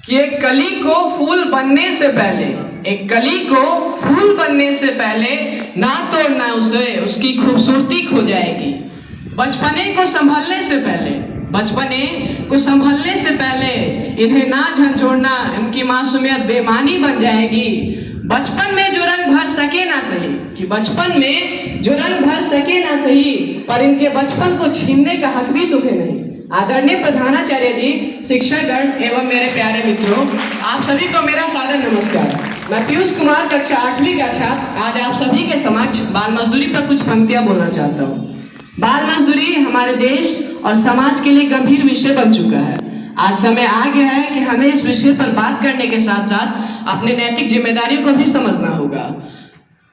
कि एक कली को फूल बनने से पहले, एक कली को फूल बनने से पहले ना तोड़ना उसे, उसकी खूबसूरती खो जाएगी। बचपने को संभलने से पहले, बचपने को संभलने से पहले इन्हें ना झंझोड़ना, उनकी मासूमियत बेमानी बन जाएगी। बचपन में जो रंग भर सके ना सही, कि बचपन में जो रंग भर सके ना सही, पर इनके बचपन को छीनने का हक भी तुम्हें नहीं। आदरणीय प्रधानाचार्य जी, शिक्षकगण एवं मेरे प्यारे मित्रों, आप सभी को मेरा सादर नमस्कार। मैं पीयूष कुमार, कक्षा 8वीं का छात्र, आज आप सभी के समक्ष बाल मजदूरी पर कुछ पंक्तियां बोलना चाहता हूँ। बाल मजदूरी हमारे देश और समाज के लिए गंभीर विषय बन चुका है। आज समय आ गया है कि हमें इस विषय पर बात करने के साथ साथ अपने नैतिक जिम्मेदारियों को भी समझना होगा।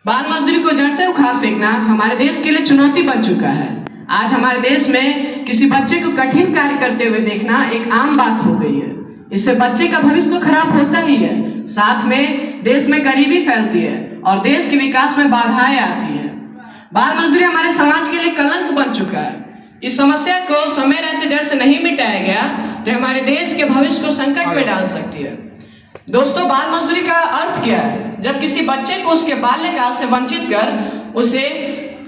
बाल मजदूरी को जड़ से उखाड़ फेंकना हमारे देश के लिए चुनौती बन चुका है। आज हमारे देश में किसी बच्चे को कठिन कार्य करते हुए देखना एक आम बात हो गई है। इससे बच्चे का भविष्य तो खराब होता ही है, साथ में देश में गरीबी फैलती है और देश के विकास में बाधाएं आती है। बाल मजदूरी हमारे समाज के लिए कलंक बन चुका है। इस समस्या को समय रहते जड़ से नहीं मिटाया गया तो हमारे देश के भविष्य को संकट में डाल सकती है। दोस्तों, बाल मजदूरी का अर्थ क्या है? जब किसी बच्चे को उसके बाल्यकाल से वंचित कर उसे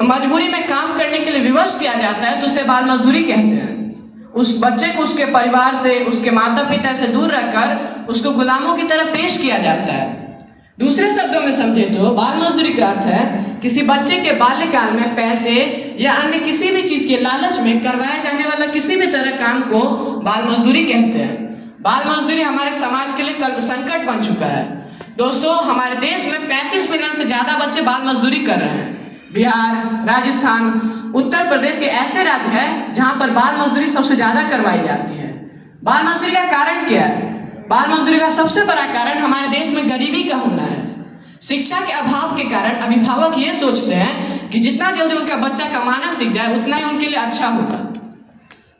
मजबूरी में काम करने के लिए विवश किया जाता है तो उसे बाल मजदूरी कहते हैं। उस बच्चे को उसके परिवार से, उसके माता पिता से दूर रखकर उसको गुलामों की तरह पेश किया जाता है। दूसरे शब्दों में समझे तो बाल मजदूरी का अर्थ है किसी बच्चे के बाल्यकाल में पैसे या अन्य किसी भी चीज के लालच में करवाया जाने वाला किसी भी तरह काम को बाल मजदूरी कहते हैं। बाल मजदूरी हमारे समाज के लिए संकट बन चुका है। दोस्तों, हमारे देश में 35 मिलियन से ज्यादा बच्चे बाल मजदूरी कर रहे हैं। बिहार, राजस्थान, उत्तर प्रदेश ये ऐसे राज्य हैं जहां पर बाल मजदूरी सबसे ज्यादा करवाई जाती है। बाल मजदूरी का कारण क्या है? बाल मजदूरी का सबसे बड़ा कारण हमारे देश में गरीबी का होना है। शिक्षा के अभाव के कारण अभिभावक ये सोचते हैं कि जितना जल्दी उनका बच्चा कमाना सीख जाए उतना ही उनके लिए अच्छा होगा।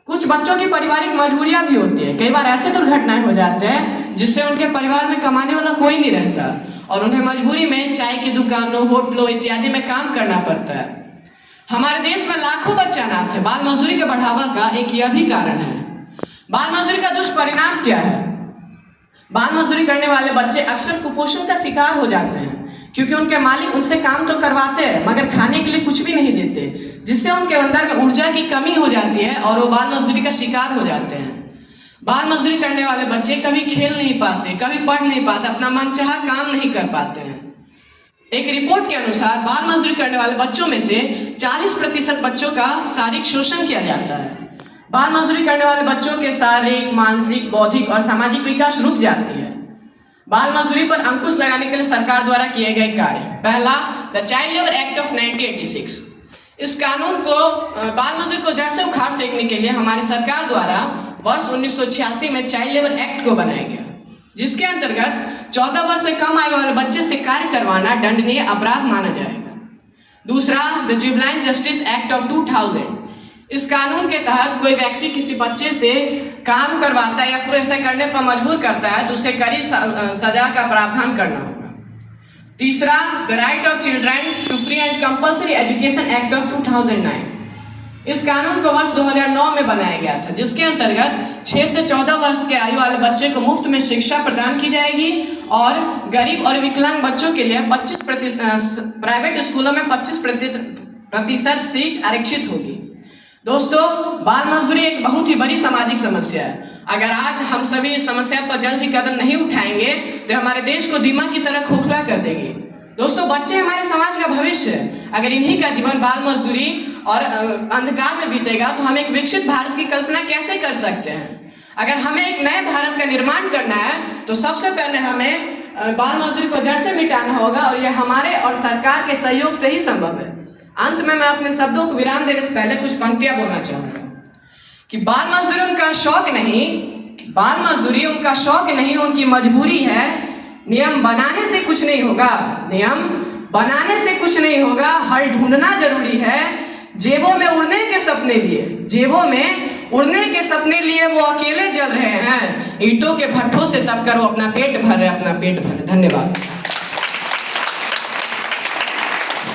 कुछ बच्चों की पारिवारिक मजबूरियां भी होती है। कई बार ऐसे दुर्घटनाएं हो जाते हैं जिससे उनके परिवार में कमाने वाला कोई नहीं रहता और उन्हें मजबूरी में चाय की दुकानों, होटलों इत्यादि में काम करना पड़ता है। हमारे देश में लाखों बच्चे अनाथ हैं। बाल मजदूरी के बढ़ावा का एक यह भी कारण है। बाल मजदूरी का दुष्परिणाम क्या है? बाल मजदूरी करने वाले बच्चे अक्सर कुपोषण का शिकार हो जाते हैं क्योंकि उनके मालिक उनसे काम तो करवाते हैं मगर खाने के लिए कुछ भी नहीं देते, जिससे उनके अंदर में ऊर्जा की कमी हो जाती है और वो बाल मजदूरी का शिकार हो जाते हैं। बाल मजदूरी करने वाले बच्चे कभी खेल नहीं पाते, कभी पढ़ नहीं पाते, अपना मनचाहा काम नहीं कर पाते हैं। एक रिपोर्ट के अनुसार बाल मजदूरी करने वाले बच्चों में से 40% बच्चों का शारीरिक शोषण किया जाता है। बाल मजदूरी करने वाले बच्चों के शारीरिक, मानसिक, बौद्धिक और सामाजिक विकास रुक जाती है। बाल मजदूरी पर अंकुश लगाने के लिए सरकार द्वारा किए गए कार्य, पहला, the child labour act of 1986। इस कानून को, बाल मजदूरी को जड़ से उखाड़ फेंकने के लिए हमारी सरकार द्वारा वर्ष 1986 में चाइल्ड लेबर एक्ट को बनाया गया, जिसके अंतर्गत 14 वर्ष से कम आयु वाले बच्चे से कार्य करवाना दंडनीय अपराध माना जाएगा। दूसरा, the juvenile justice act of 2000। इस कानून के तहत कोई व्यक्ति किसी बच्चे से काम करवाता है या फिर ऐसा करने पर मजबूर करता है तो उसे कड़ी सजा का प्रावधान करना होगा। तीसरा, the right of children to free and compulsory education act of 2009। इस कानून को वर्ष 2009 में बनाया गया था, जिसके अंतर्गत 6 से 14 वर्ष के आयु वाले बच्चे को मुफ्त में शिक्षा प्रदान की जाएगी और गरीब और विकलांग बच्चों के लिए 25% प्राइवेट स्कूलों में 25% सीट आरक्षित होगी। दोस्तों, बाल मजदूरी एक बहुत ही बड़ी सामाजिक समस्या है। अगर आज हम सभी इस समस्या पर जल्द ही कदम नहीं उठाएंगे तो हमारे देश को दीमक की तरह खोखला कर देगी। दोस्तों, बच्चे हमारे समाज का भविष्य है। अगर इन्हीं का जीवन बाल मजदूरी और अंधकार में बीतेगा तो हम एक विकसित भारत की कल्पना कैसे कर सकते हैं? अगर हमें एक नए भारत का निर्माण करना है तो सबसे पहले हमें बाल मजदूरी को जड़ से मिटाना होगा और यह हमारे और सरकार के सहयोग से ही संभव है। अंत में मैं अपने शब्दों को विराम देने से पहले कुछ पंक्तियां बोलना चाहूंगा कि बाल मजदूरी उनका शौक नहीं, बाल मजदूरी उनका शौक नहीं, उनकी मजबूरी है। नियम बनाने से कुछ नहीं होगा, नियम बनाने से कुछ नहीं होगा, हल ढूंढना जरूरी है। जेबों में उड़ने के सपने लिए, जेबों में उड़ने के सपने लिए वो अकेले जल रहे हैं, ईंटों के भट्ठों से तपकर वो अपना पेट भर रहे, अपना पेट भर। धन्यवाद।